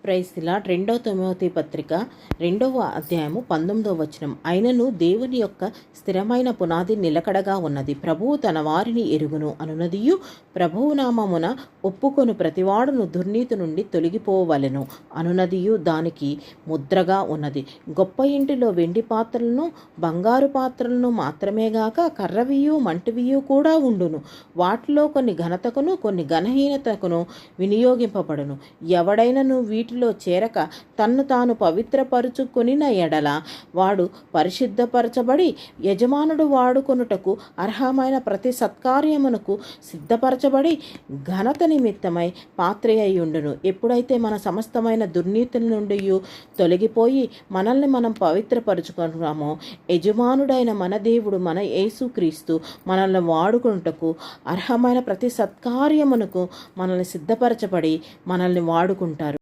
Praise the lord. 2వ తిమోతి పత్రిక 2వ అధ్యాయము 19వ వచనం. అయినను దేవుని యొక్క స్థిరమైన పునాది నిలకడగా ఉన్నది, ప్రభువు తన వారిని ఎరుగును అనునదియు, ప్రభువు నామమున ఒప్పుకొను ప్రతివాడును దుర్నీతి నుండి తొలగిపోవలెను అనునదియు దానికి ముద్రగా ఉన్నది. గొప్ప ఇంటిలో వెండి పాత్రలను బంగారు పాత్రలను మాత్రమేగాక కర్రవియు మంటివియు కూడా ఉండును. వాటిలో కొన్ని ఘనతకును కొన్ని ఘనహీనతకును వినియోగింపబడును. ఎవడైనను వీటిలో చేరక తన్ను తాను పవిత్రపరుచుకొనిన ఎడల వాడు పరిశుద్ధపరచబడి యజమానుడు వాడుకొనుటకు అర్హమైన ప్రతి సత్కార్యమునకు సిద్ధపరచబడి ఘనత నిమిత్తమై పాత్ర అయ్యుండును. ఎప్పుడైతే మన సమస్తమైన దుర్నీతుల నుండి తొలగిపోయి మనల్ని మనం పవిత్రపరుచుకున్నామో, యజమానుడైన మన దేవుడు మన యేసుక్రీస్తు మనల్ని వాడుకొనుటకు అర్హమైన ప్రతి సత్కార్యమునకు మనల్ని సిద్ధపరచబడి మనల్ని వాడుకుంటారు.